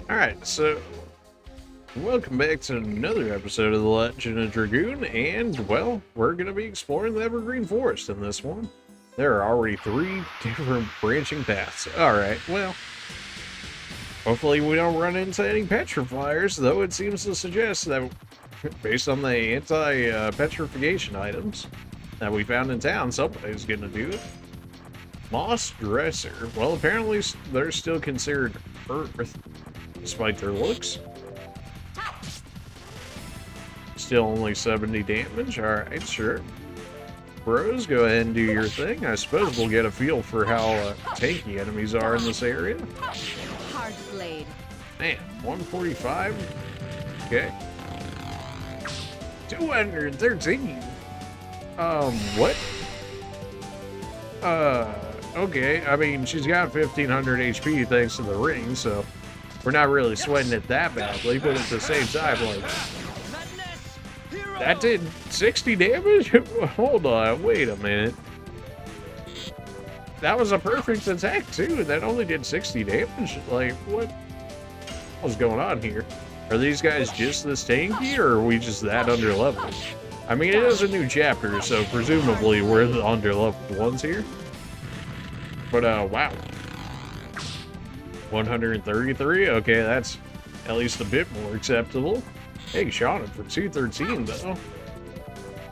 Alright, so welcome back to another episode of The Legend of Dragoon, and, well, we're going to be exploring the Evergreen Forest in this one. There are already 3 different branching paths. Alright, well, hopefully we don't run into any petrifiers, though it seems to suggest that, based on the anti-petrification items that we found in town, somebody's going to do it. Moss Dresser. Well, apparently they're still considered Earth, despite their looks. Still only 70 damage. Alright, sure. Bros, go ahead and do your thing. I suppose we'll get a feel for how tanky enemies are in this area. Hard blade. Man, 145? Okay. 213. What? Okay. I mean, she's got 1500 HP thanks to the ring, so we're not really sweating it that badly, but at the same time, like, that did 60 damage? Hold on, wait a minute. That was a perfect attack, too, and that only did 60 damage? Like, what was going on here? Are these guys just this tanky, or are we just that under-leveled? I mean, it is a new chapter, so presumably we're the under-leveled ones here. But, wow. 133? Okay, that's at least a bit more acceptable. Hey, Shauna for 213, though.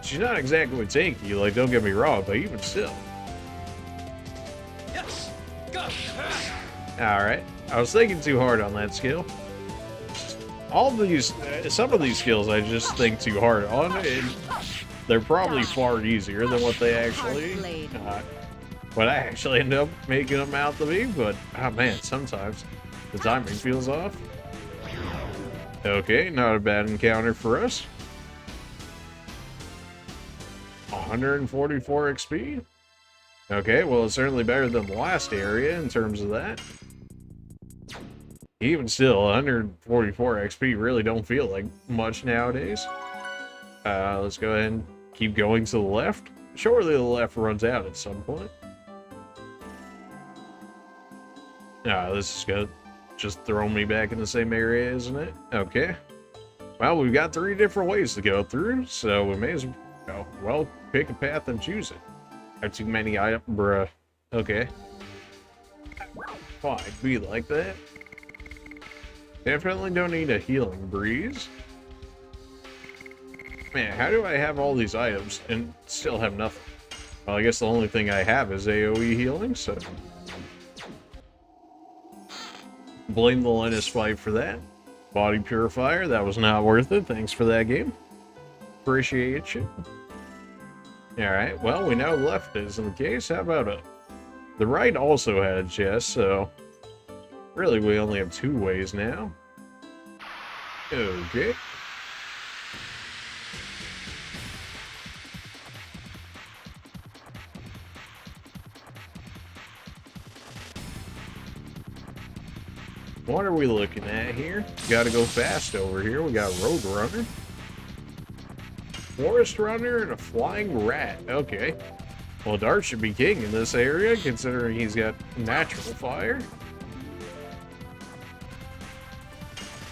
She's not exactly tanky, like, don't get me wrong, but even still. Yes. Go. Alright. I was thinking too hard on that skill. All of these, some of these skills I just think too hard on, and they're probably far easier than what they actually, what I actually end up making them out to be, but, oh man, sometimes the timing feels off. Okay, not a bad encounter for us. 144 XP? Okay, well, it's certainly better than the last area in terms of that. Even still, 144 XP really don't feel like much nowadays. Let's go ahead and keep going to the left. Surely the left runs out at some point. This is gonna just throw me back in the same area, isn't it? Okay. Well, we've got 3 different ways to go through, so we may as well pick a path and choose it. Have too many items, bruh. Okay. Fine, be like that. Definitely don't need a healing breeze. Man, how do I have all these items and still have nothing? Well, I guess the only thing I have is AoE healing, so blame the Linus fight for that. Body Purifier, that was not worth it. Thanks for that game. Appreciate you. Alright, well, we know left is in the case. How about it? The right also had a chest, so really we only have 2 ways now. Okay. What are we looking at here? Gotta go fast over here. We got Road Runner, Forest Runner, and a Flying Rat. Okay. Well, Dart should be king in this area, considering he's got natural fire.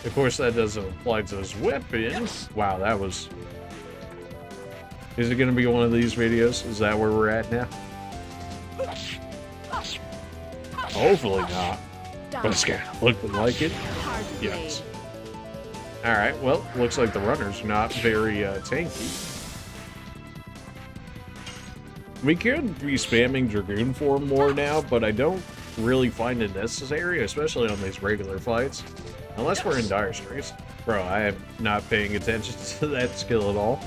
Of course, that doesn't apply to his weapons. Wow, that was... Is it going to be one of these videos? Is that where we're at now? Hopefully not. But it's kind of looking like it. Yes. Alright, well, looks like the runner's not very tanky. We could be spamming Dragoon form more now, but I don't really find it necessary, especially on these regular fights. Unless we're in dire straits. Bro, I am not paying attention to that skill at all.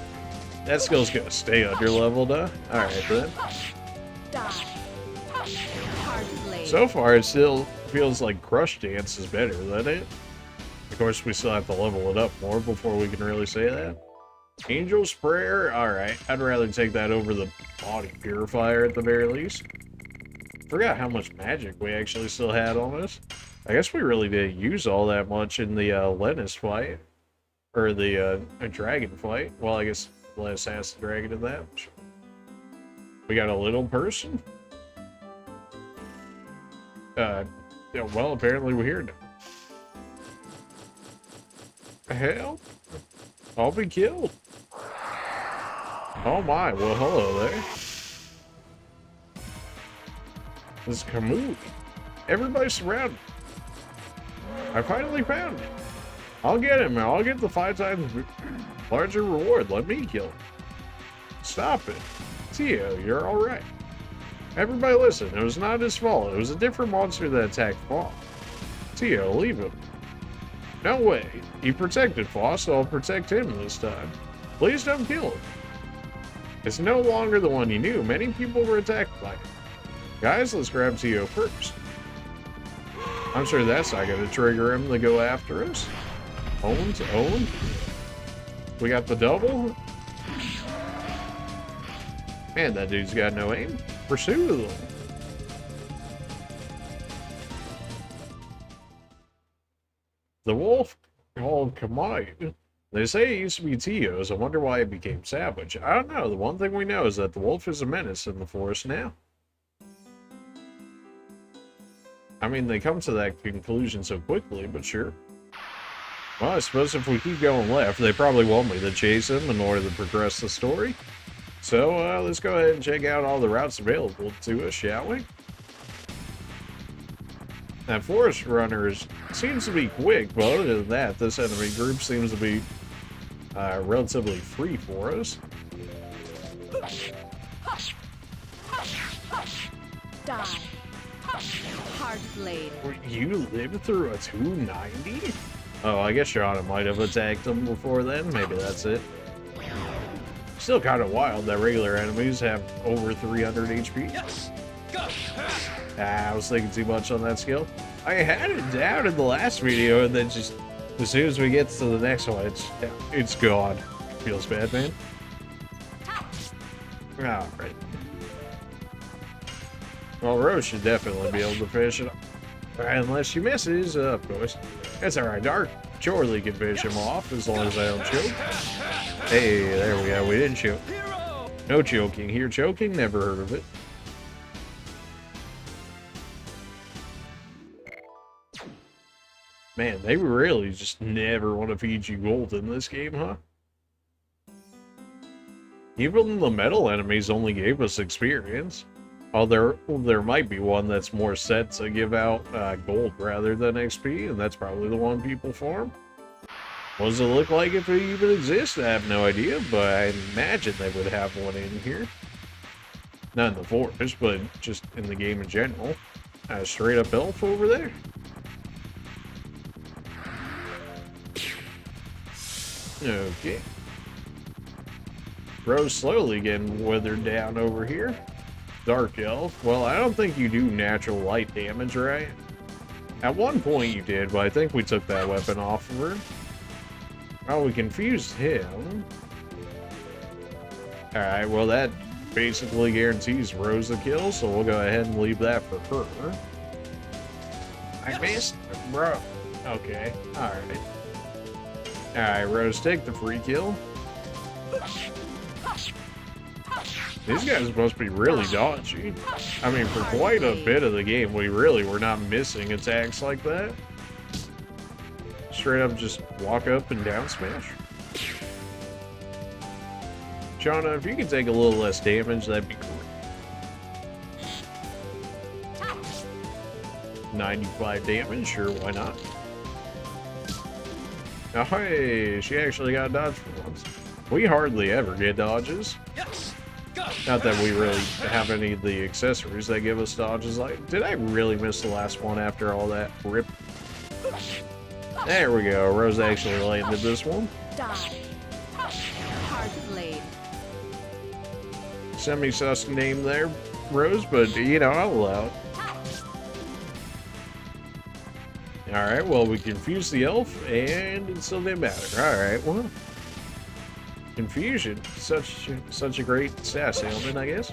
That skill's gonna stay under-leveled, huh? Alright then. So far, it still feels like Crush Dance is better than it. Of course, we still have to level it up more before we can really say that. Angel's Prayer? Alright, I'd rather take that over the Body Purifier at the very least. Forgot how much magic we actually still had on us. I guess we really didn't use all that much in the Linus fight. Or the dragon fight. Well, I guess Linus has the dragon in that. We got a little person. Yeah, well, apparently we're here now. Hell, I'll be killed. Oh my, well hello there. This is Kamuy. Everybody's surrounded. I finally found it. I'll get him, I'll get the 5 times larger reward. Let me kill him. Stop it. Tio, you're alright. Everybody listen, it was not his fault. It was a different monster that attacked Fall. Tio, leave him. No way. He protected Fall, so I'll protect him this time. Please don't kill him. It's no longer the one you knew. Many people were attacked by him. Guys, let's grab Tio first. I'm sure that's not going to trigger him to go after us. Own to own. We got the double. Man, that dude's got no aim. Pursue them. The wolf called Kamuy. They say it used to be Tio's. I wonder why it became savage. I don't know. The one thing we know is that the wolf is a menace in the forest now. I mean, they come to that conclusion so quickly, but sure. Well, I suppose if we keep going left, they probably want me to chase him in order to progress the story. So, let's go ahead and check out all the routes available to us, shall we? That forest runner seems to be quick, but other than that, this enemy group seems to be relatively free for us. Die. Hard blade. You lived through a 290? Oh, I guess Shauna might have attacked him before then. Maybe that's it. Still kind of wild that regular enemies have over 300 HP. Yes. I was thinking too much on that skill. I had it down in the last video, and then just as soon as we get to the next one, it's gone. Feels bad, man. Alright. Well, Rose should definitely be able to finish it. Unless she misses, of course. That's alright, Dark surely can finish him off as long as I don't choke. Hey, there we go, we didn't choke. No choking here. Choking, never heard of it. Man, they really just never want to feed you gold in this game, huh? Even the metal enemies only gave us experience. Oh, there might be one that's more set to give out gold rather than XP, and that's probably the one people farm. What does it look like if it even exists? I have no idea, but I imagine they would have one in here. Not in the forest, but just in the game in general. Straight up elf over there. Okay. Rose slowly getting withered down over here. Dark elf. Well, I don't think you do natural light damage, right? At one point you did, but I think we took that weapon off of her. Oh, we confused him. Alright, well that basically guarantees Rose the kill, so we'll go ahead and leave that for her. I missed, bro. Okay, alright. Alright, Rose, take the free kill. These guys must be really dodgy. I mean, for quite a bit of the game, we really were not missing attacks like that. Straight up just walk up and down smash. Shauna, if you could take a little less damage, that'd be great. 95 damage, sure, why not? Oh, hey, she actually got dodged for once. We hardly ever get dodges. Not that we really have any of the accessories that give us dodges. Like, did I really miss the last one after all that? Rip. There we go. Rose actually landed this one. Die. Hard blade. Semi-sus name there, Rose, but you know, I'll allow it. Alright, well, we confused the elf, and it still didn't matter. Alright, well. Confusion. Such a great sass ailment, I guess.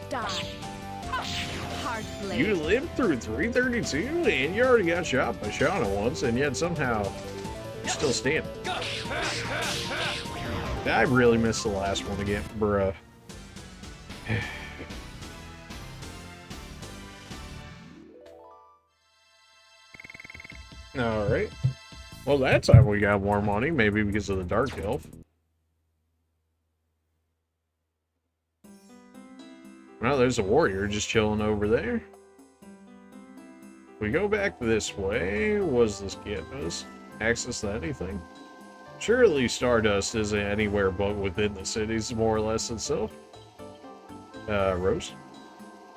Die. Hard blade. You lived through 332, and you already got shot by Shauna once, and yet somehow you're still standing. I really missed the last one again, bruh. Alright. Well, that time we got more money, maybe because of the Dark Elf. Well, there's a warrior just chilling over there. If we go back this way, what does this get us? Access to anything? Surely Stardust isn't anywhere but within the cities, more or less itself. Rose?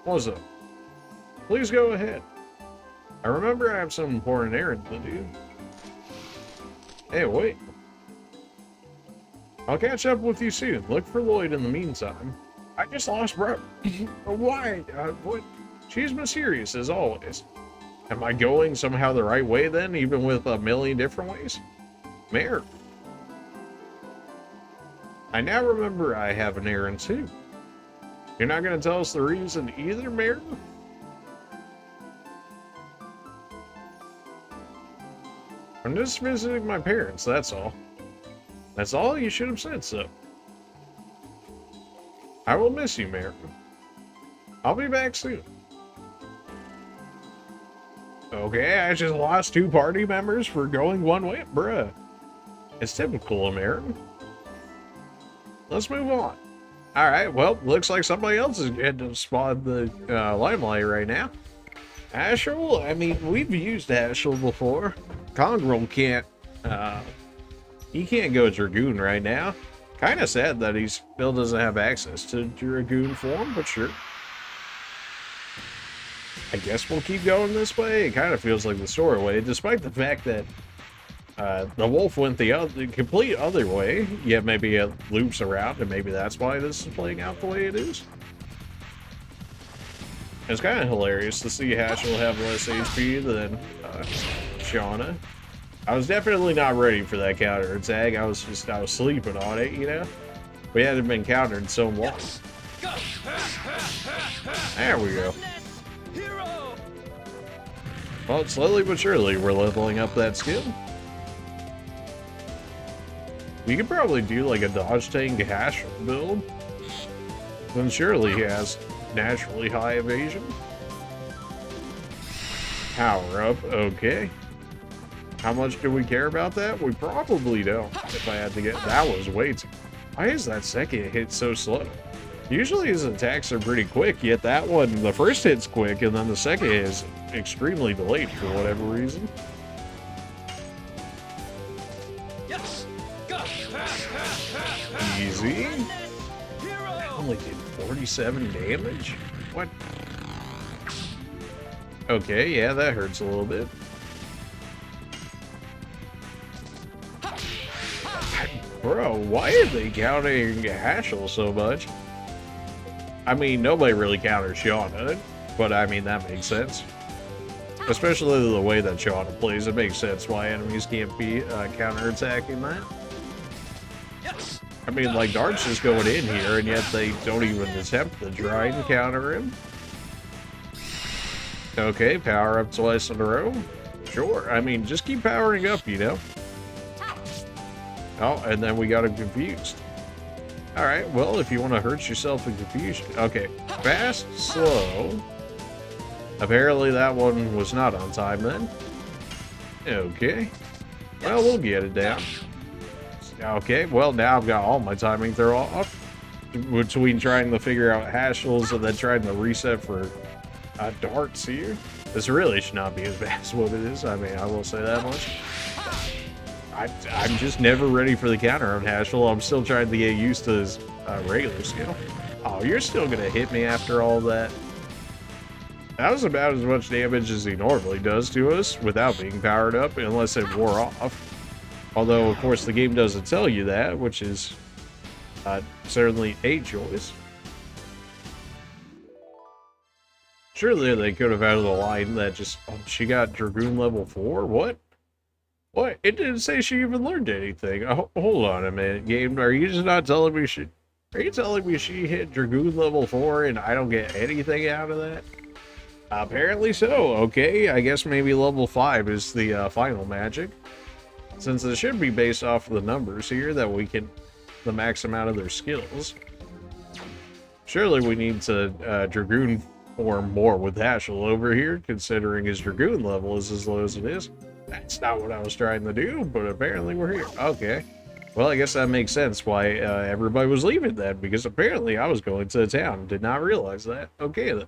What's up? Please go ahead. I remember I have some important errand to do. Hey, wait. I'll catch up with you soon. Look for Lloyd in the meantime. I just lost bro. Why? What? She's mysterious as always. Am I going somehow the right way then, even with a million different ways? Mayor. I now remember I have an errand too. You're not going to tell us the reason either, Mayor? I'm just visiting my parents, that's all. That's all? You should have said so. I will miss you, Mayor. I'll be back soon. Okay, I just lost 2 party members for going one way? Bruh. It's typical American. Let's move on. Alright, well, looks like somebody else is getting to spawn the limelight right now. Ashel, I mean, we've used Ashel before. Congrel can't, he can't go Dragoon right now. Kind of sad that he still doesn't have access to Dragoon form, but sure. I guess we'll keep going this way. It kind of feels like the story way, despite the fact that the wolf went the complete other way. Yet maybe it loops around, and maybe that's why this is playing out the way it is. It's kind of hilarious to see Hashel have less HP than Shauna. I was definitely not ready for that counter attack. I was sleeping on it, you know? We hadn't been countered so long. There we go. Well, slowly but surely, we're leveling up that skill. We could probably do like a dodge tank Hashel build. Then surely he has naturally high evasion. Power up, okay. How much do we care about that? We probably don't, if I had to get... That was way too... Why is that second hit so slow? Usually his attacks are pretty quick, yet that one, the first hit's quick, and then the second hit is extremely delayed for whatever reason. Easy. I only did 47 damage? What? Okay, yeah, that hurts a little bit. Bro, why are they countering Hashel so much? I mean, nobody really counters Shauna, but I mean, that makes sense. Especially the way that Shauna plays, it makes sense why enemies can't be counterattacking that. I mean, like, Dart's just going in here, and yet they don't even attempt to try and counter him. Okay, power up twice in a row. Sure, I mean, just keep powering up, you know? Oh, and then we got him confused. Alright, well, if you want to hurt yourself in confusion. Okay, fast, slow. Apparently that one was not on time then. Okay. Well, we'll get it down. Okay, well, now I've got all my timing thrown off. Between trying to figure out Hashel's and then trying to reset for darts here. This really should not be as bad as what it is. I mean, I will say that much. I'm just never ready for the counter on Hashel. I'm still trying to get used to his regular skill. Oh, you're still gonna hit me after all that? That was about as much damage as he normally does to us without being powered up, unless it wore off. Although, of course, the game doesn't tell you that, which is certainly a choice. Surely they could have added a line that just, oh, she got Dragoon level 4? What? What? It didn't say she even learned anything. Oh, hold on a minute, game. Are you just not telling me she... Are you telling me she hit Dragoon level 4 and I don't get anything out of that? Apparently so. Okay, I guess maybe level 5 is the final magic. Since it should be based off of the numbers here that we can... the max amount of their skills. Surely we need to Dragoon form more with Hashel over here, considering his Dragoon level is as low as it is. That's not what I was trying to do, but apparently we're here. Okay. Well, I guess that makes sense why everybody was leaving then, because apparently I was going to the town. Did not realize that. Okay, then.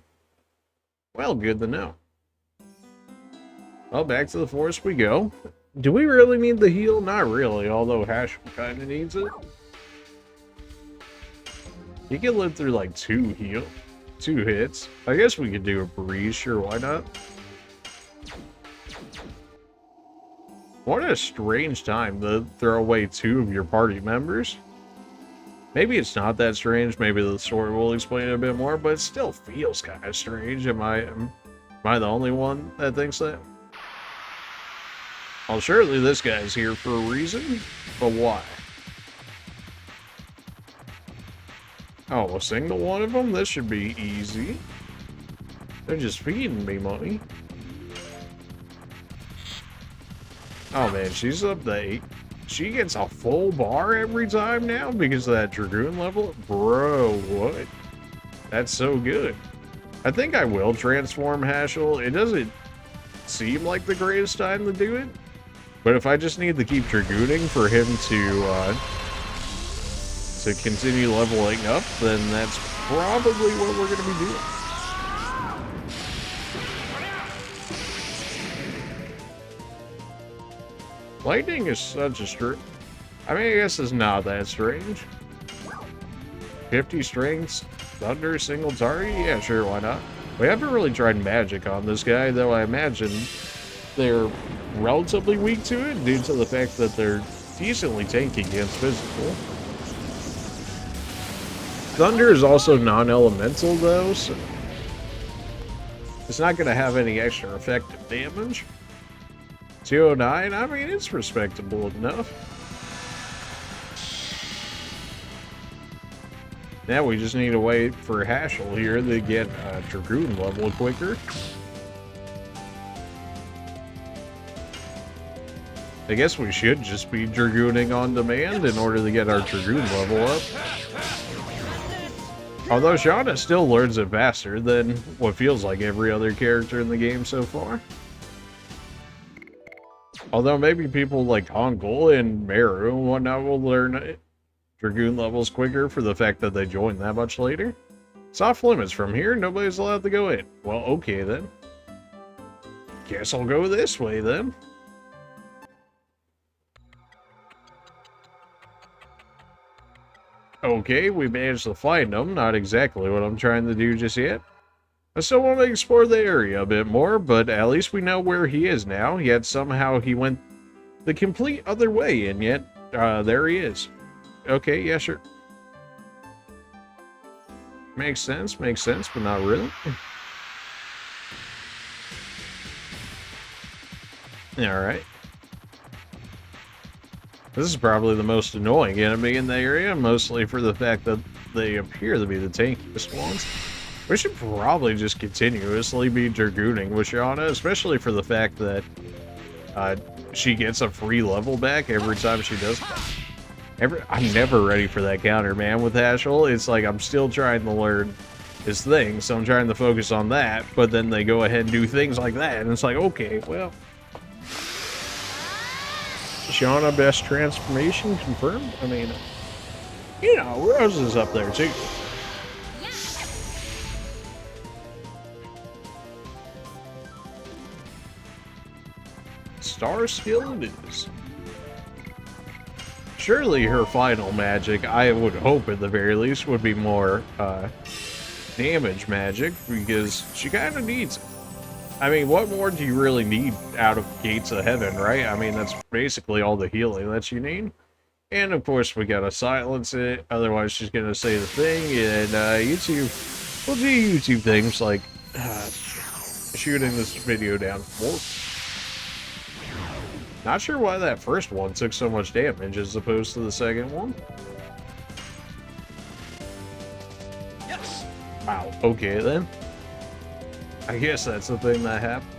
Well, good to know. Well, back to the forest we go. Do we really need the heal? Not really, although Hash kind of needs it. He can live through like 2 hits. I guess we could do a breeze, sure, why not? What a strange time to throw away 2 of your party members. Maybe it's not that strange, maybe the story will explain it a bit more, but it still feels kind of strange. Am I the only one that thinks that? Well, surely this guy's here for a reason, but why? Oh, a single one of them? This should be easy. They're just feeding me money. Oh man, she's up to 8. She gets a full bar every time now because of that Dragoon level? Bro, what? That's so good. I think I will transform Hashel. It doesn't seem like the greatest time to do it. But if I just need to keep Dragooning for him to continue leveling up, then that's probably what we're going to be doing. Lightning is such a I mean, I guess it's not that strange. 50 strengths, thunder, single target? Yeah, sure, why not? We haven't really tried magic on this guy, though I imagine they're relatively weak to it due to the fact that they're decently tanky against physical. Thunder is also non-elemental, though, so it's not going to have any extra effective damage. 209, I mean, it's respectable enough. Now we just need to wait for Hashel here to get Dragoon level quicker. I guess we should just be Dragooning on demand in order to get our Dragoon level up. Although Shauna still learns it faster than what feels like every other character in the game so far. Although maybe people like Hongul and Meru and whatnot will learn Dragoon levels quicker for the fact that they joined that much later. Soft limits from here, nobody's allowed to go in. Well, okay then. Guess I'll go this way then. Okay, we managed to find him. Not exactly what I'm trying to do just yet. I still want to explore the area a bit more, but at least we know where he is now. Yet somehow he went the complete other way, and yet there he is. Okay, yeah, sure. Makes sense, but not really. Alright. This is probably the most annoying enemy in the area, mostly for the fact that they appear to be the tankiest ones. We should probably just continuously be Dragooning with Shauna, especially for the fact that she gets a free level back every time she does. I'm never ready for that counter, man, with Hashel. It's like I'm still trying to learn his thing, so I'm trying to focus on that, but then they go ahead and do things like that, and it's like, okay, well. Shauna best transformation confirmed? I mean, you know, Rose is up there too. Star skill it is. Surely her final magic, I would hope at the very least, would be more damage magic, because she kind of needs it. I mean, what more do you really need out of Gates of Heaven, right? I mean, that's basically all the healing that you need. And of course, we gotta silence it, otherwise she's gonna say the thing, and YouTube, we'll do YouTube things like shooting this video down more. Not sure why that first one took so much damage as opposed to the second one. Yes. Wow, okay then. I guess that's the thing that happened.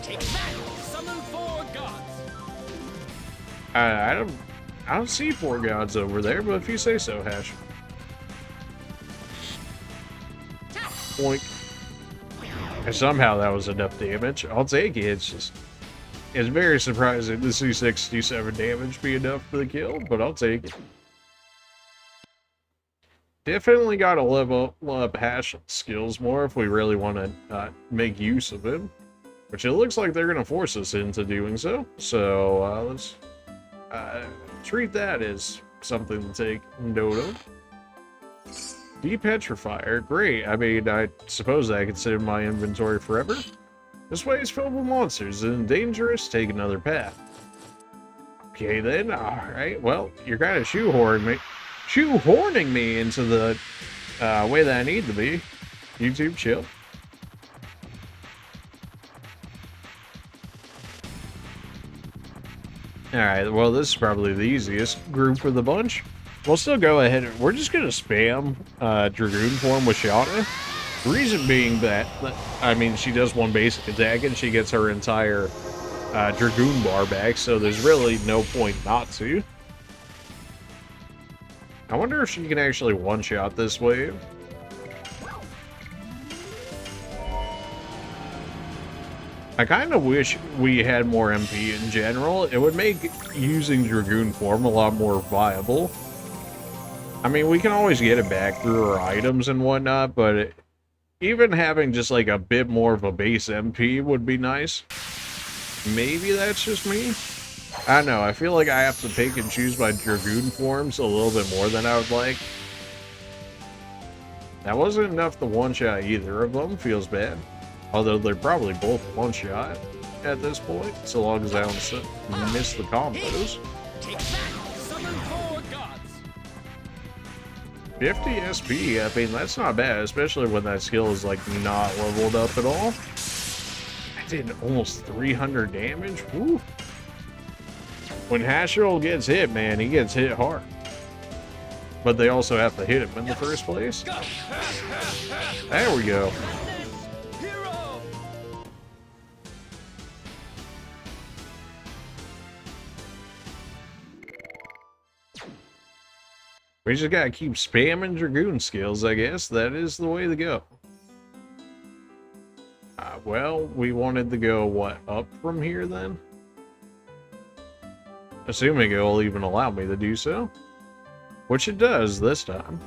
Take that! Summon 4 gods! I don't see 4 gods over there, but if you say so, Hash. Boink. And somehow that was enough damage. I'll take it. It's very surprising to see 67 damage be enough for the kill, but I'll take it. Definitely got to level up Hash skills more if we really want to make use of him. Which it looks like they're going to force us into doing so. So let's treat that as something to take note of. Depetrifier, great. I mean, I suppose I could sit in my inventory forever. This way is filled with monsters and dangerous. Take another path. Okay then, alright. Well, you're kind of shoehorning me into the way that I need to be. YouTube, chill. Alright, well, this is probably the easiest group for the bunch. We'll still go ahead. We're just going to spam Dragoon form with Shauna. The reason being that, I mean, she does one basic attack and she gets her entire Dragoon bar back, so there's really no point not to. I wonder if she can actually one-shot this wave. I kind of wish we had more MP in general. It would make using Dragoon form a lot more viable. I mean, we can always get it back through our items and whatnot, but even having just like a bit more of a base MP would be nice. Maybe that's just me. I don't know. I feel like I have to pick and choose my Dragoon forms a little bit more than I would like. That wasn't enough to one-shot either of them. Feels bad. Although they're probably both one-shot at this point, so long as I don't miss the combos. Take that! Summon 4 gods! 50 SP, I mean, that's not bad, especially when that skill is, like, not leveled up at all. I did almost 300 damage. Woo! When Hashirl gets hit, man, he gets hit hard. But they also have to hit him in the first place. There we go. We just gotta keep spamming Dragoon skills, I guess. That is the way to go. Well, we wanted to go, what, up from here then? Assuming it will even allow me to do so. Which it does this time.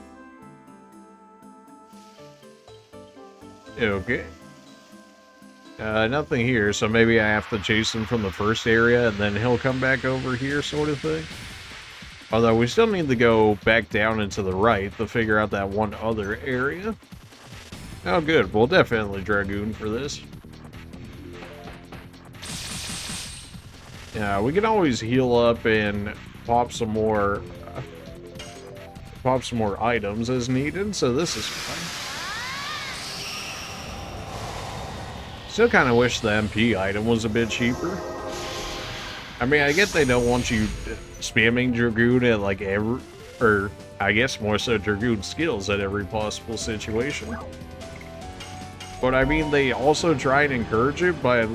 Okay. Nothing here, so maybe I have to chase him from the first area and then he'll come back over here, sort of thing. Although we still need to go back down and to the right to figure out that one other area. Oh good, we'll definitely Dragoon for this. Yeah, we can always heal up and pop some more items as needed, so this is fine. Still kind of wish the MP item was a bit cheaper. I mean, I get they don't want you spamming Dragoon at like every, or I guess more so Dragoon skills at every possible situation. But I mean, they also try and encourage it by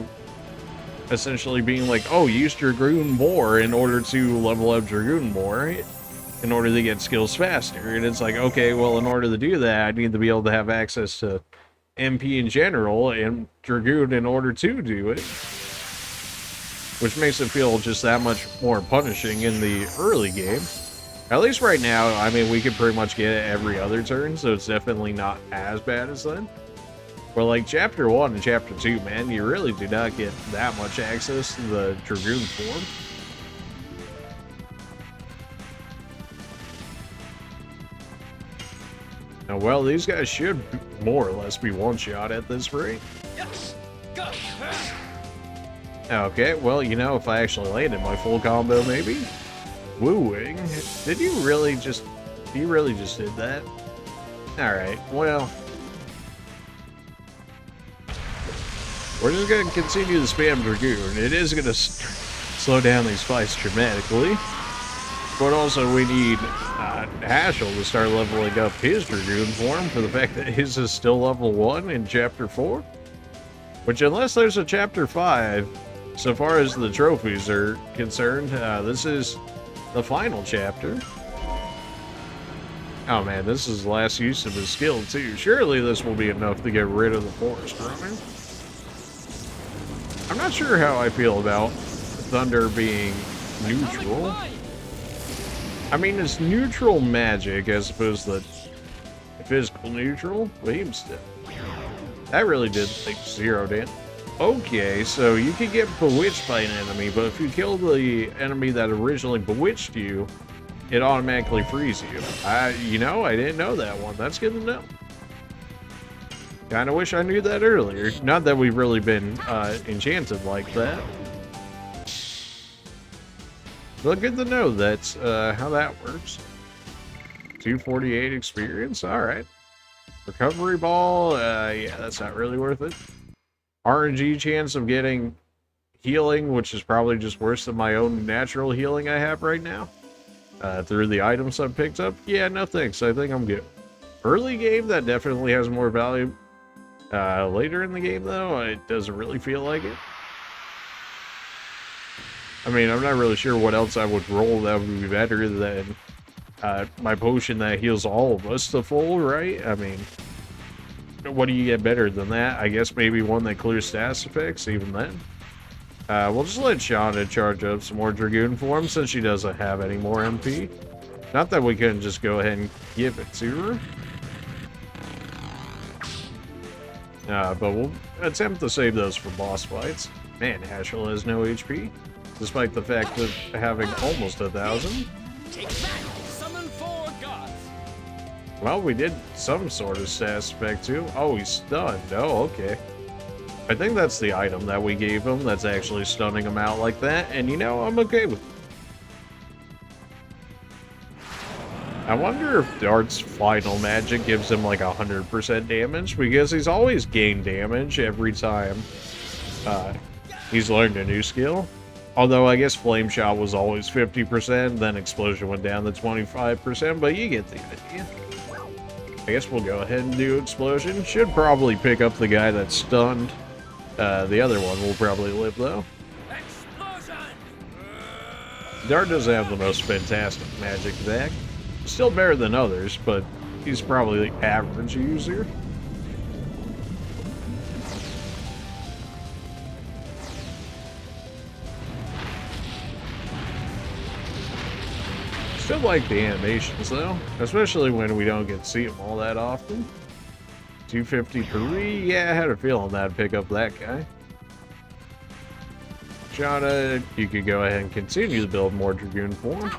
essentially being like, oh, use Dragoon more in order to level up Dragoon more in order to get skills faster. And it's like, okay, well, in order to do that, I need to be able to have access to MP in general and Dragoon in order to do it. Which makes it feel just that much more punishing in the early game. At least right now, I mean, we can pretty much get it every other turn, so it's definitely not as bad as then. But like Chapter 1 and Chapter 2, man, you really do not get that much access to the Dragoon form. Now, well, these guys should more or less be one-shot at this rate. Yes. Go. Okay, well, you know, if I actually landed my full combo, maybe? Wooing? Did you really just did that? Alright, well. We're just going to continue to spam Dragoon. It is going to slow down these fights dramatically. But also we need Hashel to start leveling up his Dragoon form for the fact that his is still level 1 in Chapter 4. Which, unless there's a Chapter 5, so far as the trophies are concerned, this is the final chapter. Oh man, this is the last use of his skill too. Surely this will be enough to get rid of the forest runner. I'm not sure how I feel about thunder being Atomic neutral. line. I mean, it's neutral magic as opposed to physical neutral. Beam step. That really did like 0 damage. Okay, so you can get bewitched by an enemy, but if you kill the enemy that originally bewitched you, it automatically frees you. You know, I didn't know that one. That's good to know. Kinda wish I knew that earlier. Not that we've really been enchanted like that. But good to know that's how that works. 248 experience, alright. Recovery ball, yeah, that's not really worth it. RNG chance of getting healing, which is probably just worse than my own natural healing I have right now. Through the items I've picked up. Yeah, no thanks, I think I'm good. Early game, that definitely has more value. Later in the game, though, it doesn't really feel like it. I mean, I'm not really sure what else I would roll that would be better than my potion that heals all of us to full, right? I mean, what do you get better than that? I guess maybe one that clears status effects, even then. We'll just let Shauna charge up some more Dragoon for him since she doesn't have any more MP. Not that we couldn't just go ahead and give it to her. But we'll attempt to save those for boss fights. Man, Hashel has no HP, despite the fact of having almost 1,000. Take that. Summon 4 gods. Well, we did some sort of status effect too. Oh, he's stunned. Oh, okay. I think that's the item that we gave him that's actually stunning him out like that, and you know, I'm okay with it. I wonder if Dart's final magic gives him like 100% damage, because he's always gained damage every time he's learned a new skill. Although I guess Flame Shot was always 50%, then Explosion went down to 25%, but you get the idea. I guess we'll go ahead and do Explosion. Should probably pick up the guy that's stunned. The other one will probably live though. Explosion. Dart doesn't have the most fantastic magic attack. Still better than others, but he's probably the average user. Still like the animations though, especially when we don't get to see them all that often. 253, yeah, I had a feeling that'd pick up that guy. Shauna, you could go ahead and continue to build more Dragoon for him.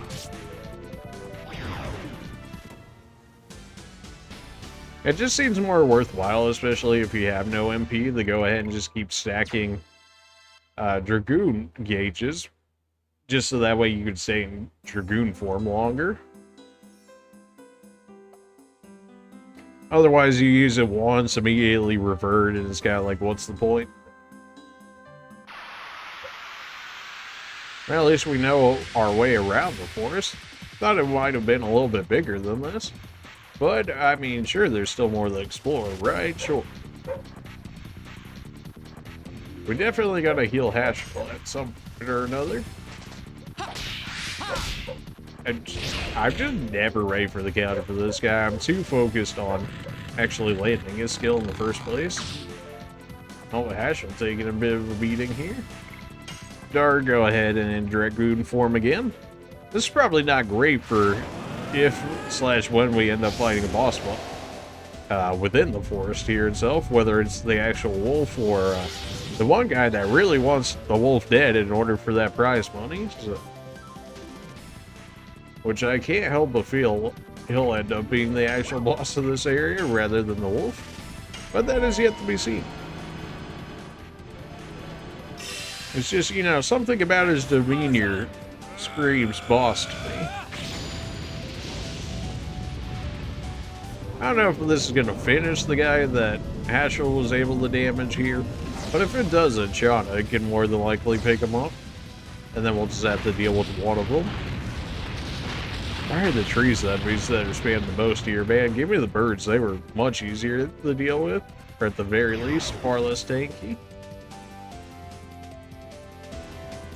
It just seems more worthwhile, especially if you have no MP, to go ahead and just keep stacking Dragoon gauges, just so that way you could stay in Dragoon form longer. Otherwise, you use it once, immediately revert, and it's kind of like, what's the point? Well, at least we know our way around the forest. Thought it might have been a little bit bigger than this. But, I mean, sure, there's still more to explore, right? Sure. We definitely gotta heal Hashful at some point or another. I'm just never ready for the counter for this guy. I'm too focused on actually landing his skill in the first place. Oh, Hashful taking a bit of a beating here. Dar, go ahead and in Dragoon form again. This is probably not great for if/when we end up fighting a boss fight within the forest here itself, whether it's the actual wolf or the one guy that really wants the wolf dead in order for that prize money. So, which I can't help but feel he'll end up being the actual boss of this area rather than the wolf, but that is yet to be seen. It's just, you know, something about his demeanor screams boss to me. I don't know if this is going to finish the guy that Hashel was able to damage here, but if it doesn't, Shauna can more than likely pick him up, and then we'll just have to deal with one of them. Why are the trees that are spamming the most here, man? Give me the birds. They were much easier to deal with, or at the very least, far less tanky.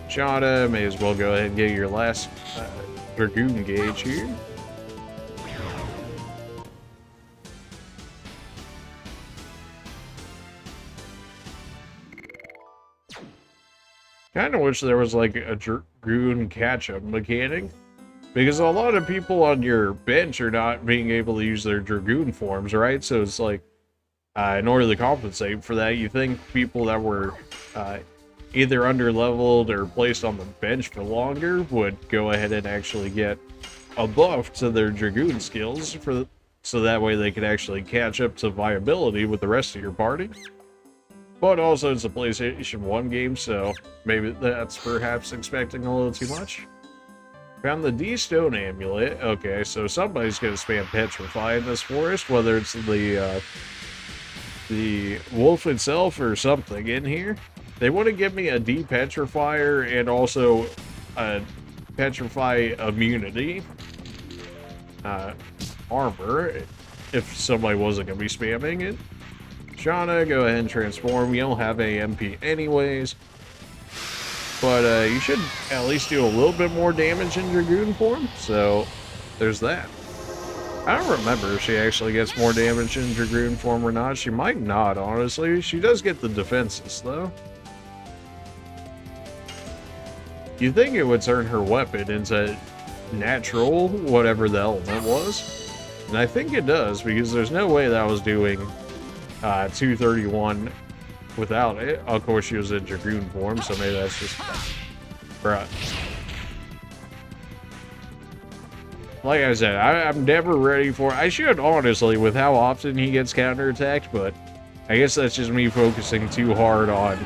Shauna, may as well go ahead and get your last Dragoon gauge here. Kind of wish there was like a Dragoon catch-up mechanic. Because a lot of people on your bench are not being able to use their Dragoon forms, right? So it's like, in order to compensate for that, you think people that were either under-leveled or placed on the bench for longer would go ahead and actually get a buff to their Dragoon skills, so that way they could actually catch up to viability with the rest of your party. But also it's a PlayStation 1 game, so maybe that's perhaps expecting a little too much. Found the D-Stone Amulet. Okay, so somebody's gonna spam Petrify in this forest, whether it's the wolf itself or something in here. They want to give me a De-Petrifier and also a Petrify immunity armor, if somebody wasn't gonna be spamming it. Shauna, go ahead and transform. You don't have AMP anyways. But you should at least do a little bit more damage in Dragoon form, so there's that. I don't remember if she actually gets more damage in Dragoon form or not. She might not, honestly. She does get the defenses, though. You'd think it would turn her weapon into natural, whatever the element was. And I think it does, because there's no way that was doing 231 without it. Of course, she was in Dragoon form, so maybe that's just... Right. Like I said, I'm never ready for... I should, honestly, with how often he gets counterattacked, but I guess that's just me focusing too hard on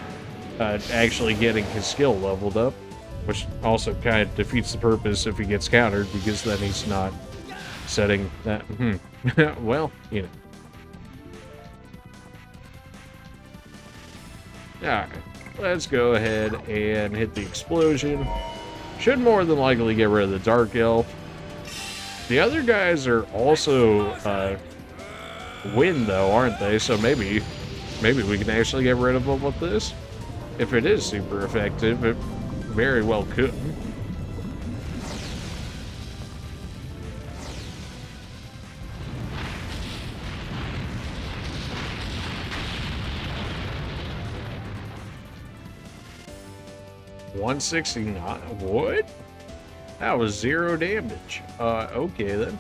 actually getting his skill leveled up, which also kind of defeats the purpose if he gets countered, because then he's not setting that... well, you know. Alright, let's go ahead and hit the explosion. Should more than likely get rid of the Dark Elf. The other guys are also wind though, aren't they? So maybe we can actually get rid of them with this. If it is super effective, it very well could. $169. What? That was 0 damage. Okay then.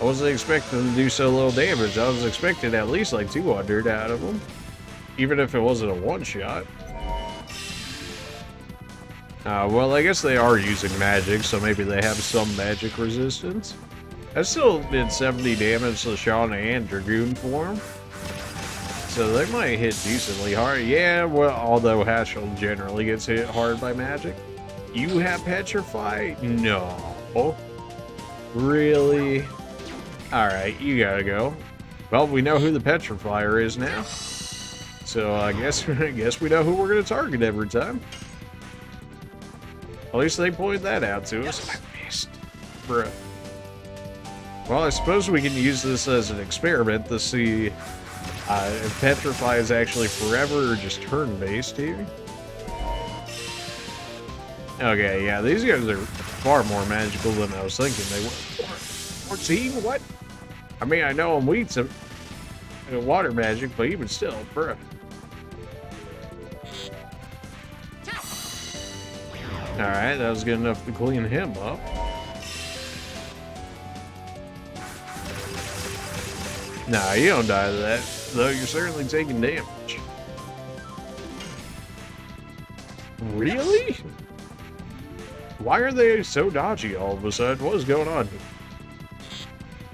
I wasn't expecting to do so little damage. I was expecting at least like 200 out of them, even if it wasn't a one-shot. Well, I guess they are using magic, so maybe they have some magic resistance. I still did 70 damage to Shauna and Dragoon form, so they might hit decently hard. Yeah, well, although Hashel generally gets hit hard by magic. You have Petrify? No. Really? Alright, you gotta go. Well, we know who the Petrifier is now. So I guess we know who we're gonna target every time. At least they pointed that out to us. I missed. Bruh. Well, I suppose we can use this as an experiment to see if Petrify is actually forever or just turn-based here. Okay, yeah, these guys are far more magical than I was thinking they were. 14? What? I mean, I know I'm weak to water magic, but even still, bruh. Alright, that was good enough to clean him up. Nah, you don't die to that, though you're certainly taking damage. Really? Why are they so dodgy all of a sudden? What is going on here?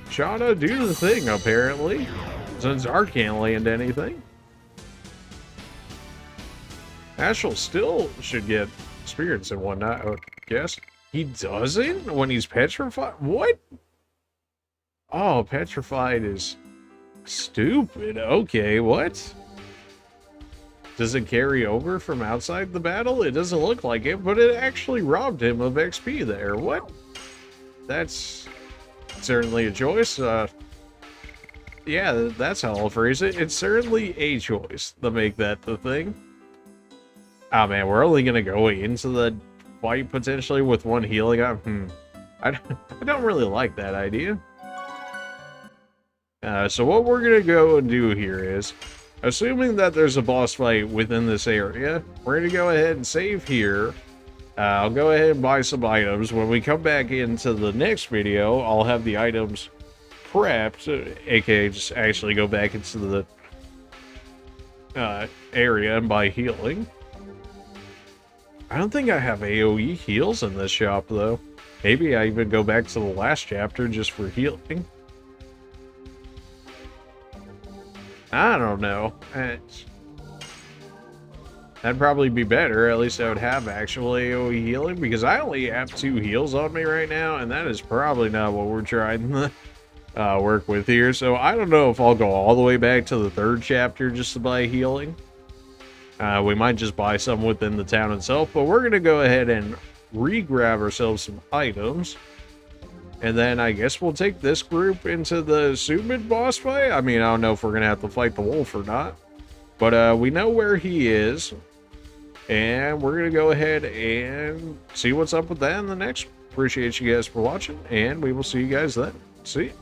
Shauna, do the thing, apparently. Since Art can't land anything. Ashel still should get experience and whatnot, I guess. He doesn't when he's petrified? What? Oh, petrified is stupid. Okay, what? Does it carry over from outside the battle? It doesn't look like it, but it actually robbed him of XP there. What? That's certainly a choice. Yeah, that's how I'll phrase it. It's certainly a choice to make that the thing. Oh man, we're only gonna go into the fight potentially with one healing item. I don't really like that idea. So what we're gonna go and do here is assuming that there's a boss fight within this area, we're going to go ahead and save here. I'll go ahead and buy some items. When we come back into the next video, I'll have the items prepped, aka just actually go back into the area and buy healing. I don't think I have AoE heals in this shop, though. Maybe I even go back to the last chapter just for healing. I don't know. That'd probably be better. At least I would have actual AoE healing, because I only have 2 heals on me right now, and that is probably not what we're trying to work with here. So I don't know if I'll go all the way back to the 3rd chapter just to buy healing. We might just buy some within the town itself, but we're going to go ahead and re-grab ourselves some items. And then I guess we'll take this group into the Sumid boss fight. I mean, I don't know if we're going to have to fight the wolf or not. But we know where he is. And we're going to go ahead and see what's up with that in the next. Appreciate you guys for watching, and we will see you guys then. See ya.